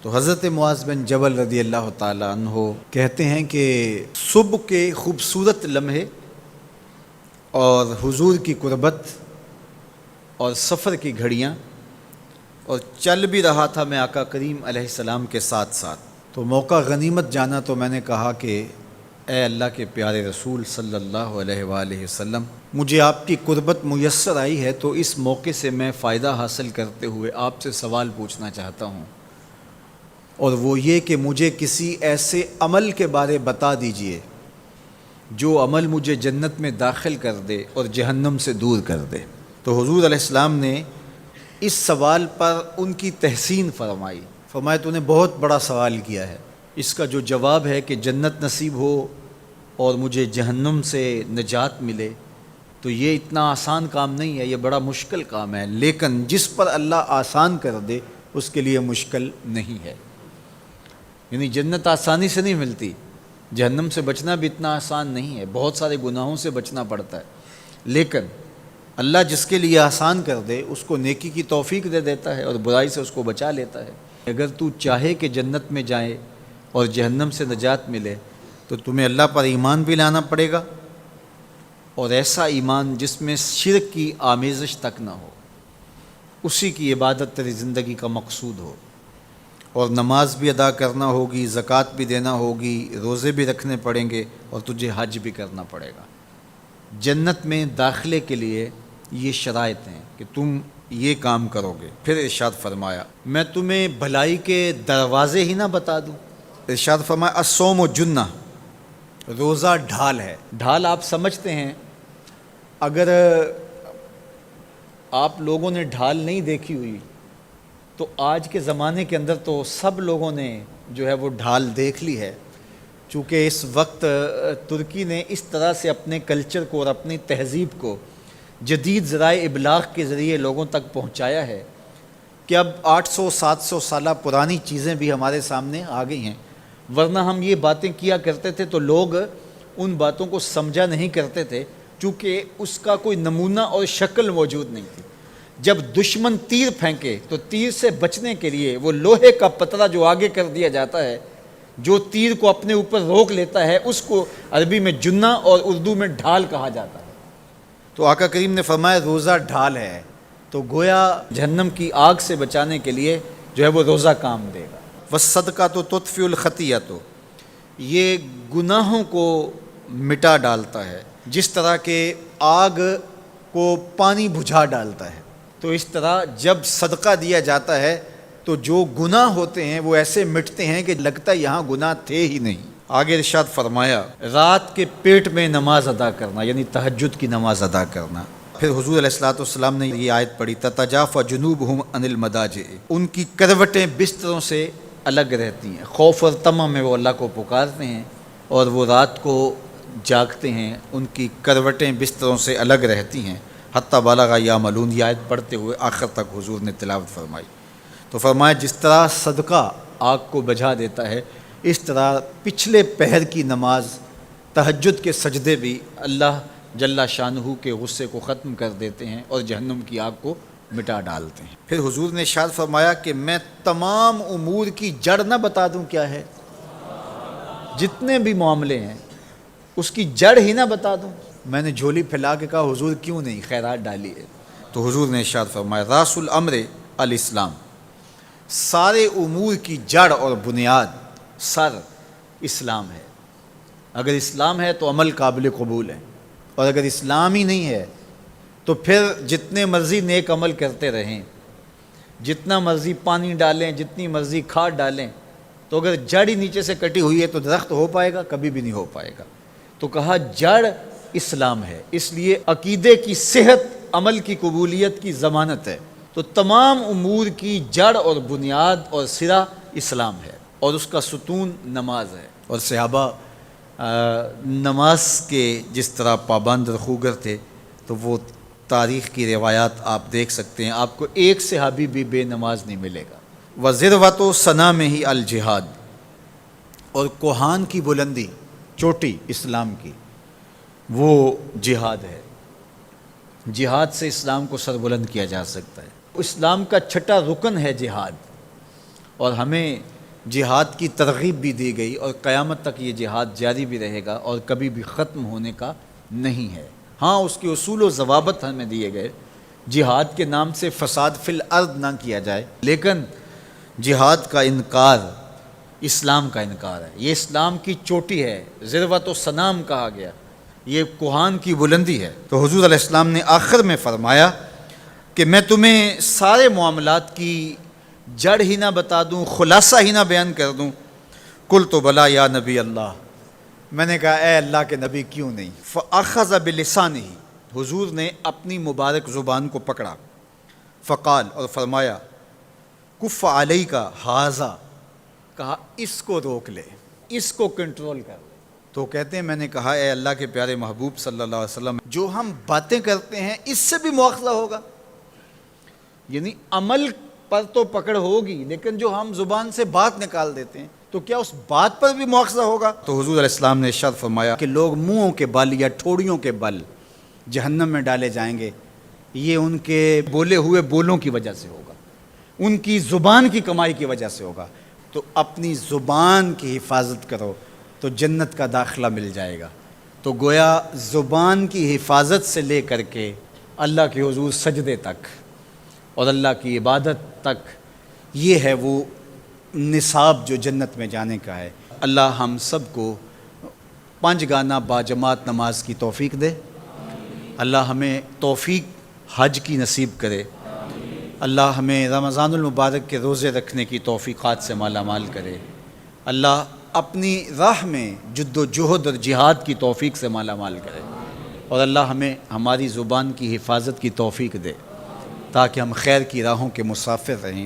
تو حضرت معاذ بن جبل رضی اللہ تعالیٰ عنہ کہتے ہیں کہ صبح کے خوبصورت لمحے اور حضور کی قربت اور سفر کی گھڑیاں اور چل بھی رہا تھا میں آقا کریم علیہ السلام کے ساتھ ساتھ، تو موقع غنیمت جانا تو میں نے کہا کہ اے اللہ کے پیارے رسول صلی اللہ علیہ وآلہ وسلم، مجھے آپ کی قربت میسر آئی ہے تو اس موقع سے میں فائدہ حاصل کرتے ہوئے آپ سے سوال پوچھنا چاہتا ہوں، اور وہ یہ کہ مجھے کسی ایسے عمل کے بارے بتا دیجئے جو عمل مجھے جنت میں داخل کر دے اور جہنم سے دور کر دے۔ تو حضور علیہ السلام نے اس سوال پر ان کی تحسین فرمایا تو نے بہت بڑا سوال کیا ہے، اس کا جو جواب ہے کہ جنت نصیب ہو اور مجھے جہنم سے نجات ملے تو یہ اتنا آسان کام نہیں ہے، یہ بڑا مشکل کام ہے، لیکن جس پر اللہ آسان کر دے اس کے لیے مشکل نہیں ہے۔ یعنی جنت آسانی سے نہیں ملتی، جہنم سے بچنا بھی اتنا آسان نہیں ہے، بہت سارے گناہوں سے بچنا پڑتا ہے، لیکن اللہ جس کے لیے آسان کر دے اس کو نیکی کی توفیق دے دیتا ہے اور برائی سے اس کو بچا لیتا ہے۔ اگر تو چاہے کہ جنت میں جائے اور جہنم سے نجات ملے تو تمہیں اللہ پر ایمان بھی لانا پڑے گا، اور ایسا ایمان جس میں شرک کی آمیزش تک نہ ہو، اسی کی عبادت تیری زندگی کا مقصود ہو، اور نماز بھی ادا کرنا ہوگی، زکوٰۃ بھی دینا ہوگی، روزے بھی رکھنے پڑیں گے، اور تجھے حج بھی کرنا پڑے گا۔ جنت میں داخلے کے لیے یہ شرائط ہیں کہ تم یہ کام کرو گے۔ پھر ارشاد فرمایا میں تمہیں بھلائی کے دروازے ہی نہ بتا دوں۔ ارشاد فرمایا الصوم جنہ، روزہ ڈھال ہے۔ ڈھال آپ سمجھتے ہیں، اگر آپ لوگوں نے ڈھال نہیں دیکھی ہوئی تو آج کے زمانے کے اندر تو سب لوگوں نے جو ہے وہ ڈھال دیکھ لی ہے، چونکہ اس وقت ترکی نے اس طرح سے اپنے کلچر کو اور اپنی تہذیب کو جدید ذرائع ابلاغ کے ذریعے لوگوں تک پہنچایا ہے کہ اب 800-700 سالہ پرانی چیزیں بھی ہمارے سامنے آ گئی ہیں، ورنہ ہم یہ باتیں کیا کرتے تھے تو لوگ ان باتوں کو سمجھا نہیں کرتے تھے، چونکہ اس کا کوئی نمونہ اور شکل موجود نہیں تھی۔ جب دشمن تیر پھینکے تو تیر سے بچنے کے لیے وہ لوہے کا پتلا جو آگے کر دیا جاتا ہے، جو تیر کو اپنے اوپر روک لیتا ہے، اس کو عربی میں جنہ اور اردو میں ڈھال کہا جاتا ہے۔ تو آقا کریم نے فرمایا روزہ ڈھال ہے، تو گویا جہنم کی آگ سے بچانے کے لیے جو ہے وہ روزہ کام دے گا۔ والصدقۃ تطفئ الخطیئۃ، یہ گناہوں کو مٹا ڈالتا ہے، جس طرح کہ آگ کو پانی بجھا ڈالتا ہے، تو اس طرح جب صدقہ دیا جاتا ہے تو جو گناہ ہوتے ہیں وہ ایسے مٹتے ہیں کہ لگتا ہے یہاں گناہ تھے ہی نہیں۔ آگے ارشاد فرمایا رات کے پیٹ میں نماز ادا کرنا، یعنی تہجد کی نماز ادا کرنا۔ پھر حضور علیہ الصلوۃ والسلام نے یہ آیت پڑھی تتجافی جنوبہم عن المضاجع، ان کی کروٹیں بستروں سے الگ رہتی ہیں، خوف اور طمع میں وہ اللہ کو پکارتے ہیں اور وہ رات کو جاگتے ہیں، ان کی کروٹیں بستروں سے الگ رہتی ہیں، حتی بلغ یعملون، یہ آیت پڑھتے ہوئے آخر تک حضور نے تلاوت فرمائی۔ تو فرمایا جس طرح صدقہ آگ کو بجھا دیتا ہے، اس طرح پچھلے پہر کی نماز، تہجد کے سجدے بھی اللہ جل شانہ کے غصے کو ختم کر دیتے ہیں اور جہنم کی آگ کو مٹا ڈالتے ہیں۔ پھر حضور نے ارشاد فرمایا کہ میں تمام امور کی جڑ نہ بتا دوں کیا ہے، جتنے بھی معاملے ہیں اس کی جڑ ہی نہ بتا دوں۔ میں نے جھولی پھیلا کے کہا حضور کیوں نہیں، خیرات ڈالیے۔ تو حضور نے ارشاد فرمایا راس الامر الاسلام، سارے امور کی جڑ اور بنیاد، سر اسلام ہے۔ اگر اسلام ہے تو عمل قابل قبول ہے، اور اگر اسلام ہی نہیں ہے تو پھر جتنے مرضی نیک عمل کرتے رہیں، جتنا مرضی پانی ڈالیں، جتنی مرضی کھاد ڈالیں، تو اگر جڑ ہی نیچے سے کٹی ہوئی ہے تو درخت ہو پائے گا؟ کبھی بھی نہیں ہو پائے گا۔ تو کہا جڑ اسلام ہے، اس لیے عقیدے کی صحت عمل کی قبولیت کی ضمانت ہے۔ تو تمام امور کی جڑ اور بنیاد اور سرا اسلام ہے، اور اس کا ستون نماز ہے۔ اور صحابہ نماز کے جس طرح پابند رخوگر تھے، تو وہ تاریخ کی روایات آپ دیکھ سکتے ہیں، آپ کو ایک صحابی بھی بے نماز نہیں ملے گا۔ وَذِرْوَةُ صَنَامِهِ الجہاد، اور کوہان کی بلندی، چوٹی اسلام کی، وہ جہاد ہے۔ جہاد سے اسلام کو سربلند کیا جا سکتا ہے۔ اسلام کا چھٹا رکن ہے جہاد، اور ہمیں جہاد کی ترغیب بھی دی گئی اور قیامت تک یہ جہاد جاری بھی رہے گا اور کبھی بھی ختم ہونے کا نہیں ہے۔ ہاں اس کے اصول و ضوابط ہمیں دیے گئے، جہاد کے نام سے فساد فی الارض نہ کیا جائے، لیکن جہاد کا انکار اسلام کا انکار ہے۔ یہ اسلام کی چوٹی ہے، ذروۃ و سنام کہا گیا، یہ کوہان کی بلندی ہے۔ تو حضور علیہ السلام نے آخر میں فرمایا کہ میں تمہیں سارے معاملات کی جڑ ہی نہ بتا دوں، خلاصہ ہی نہ بیان کر دوں؟ قلت بلا یا نبی اللہ، میں نے کہا اے اللہ کے نبی کیوں نہیں؟ فاخذ بلسانہ، حضور نے اپنی مبارک زبان کو پکڑا، فقال، اور فرمایا، کف علیک ھذا، کہا اس کو روک لے، اس کو کنٹرول کر۔ تو کہتے ہیں میں نے کہا اے اللہ کے پیارے محبوب صلی اللہ علیہ وسلم، جو ہم باتیں کرتے ہیں اس سے بھی مواخذہ ہوگا؟ یعنی عمل پر تو پکڑ ہوگی، لیکن جو ہم زبان سے بات نکال دیتے ہیں تو کیا اس بات پر بھی مواخذہ ہوگا؟ تو حضور علیہ السلام نے ارشاد فرمایا کہ لوگ منہوں کے بل یا ٹھوڑیوں کے بل جہنم میں ڈالے جائیں گے، یہ ان کے بولے ہوئے بولوں کی وجہ سے ہوگا، ان کی زبان کی کمائی کی وجہ سے ہوگا۔ تو اپنی زبان کی حفاظت کرو تو جنت کا داخلہ مل جائے گا۔ تو گویا زبان کی حفاظت سے لے کر کے اللہ کے حضور سجدے تک اور اللہ کی عبادت تک، یہ ہے وہ نصاب جو جنت میں جانے کا ہے۔ اللہ ہم سب کو 5 گانا باجماعت نماز کی توفیق دے، اللہ ہمیں توفیق حج کی نصیب کرے، اللہ ہمیں رمضان المبارک کے روزے رکھنے کی توفیقات سے مالا مال کرے، اللہ اپنی راہ میں جد و جہد اور جہاد کی توفیق سے مالا مال کرے، اور اللہ ہمیں ہماری زبان کی حفاظت کی توفیق دے تاکہ ہم خیر کی راہوں کے مسافر رہیں۔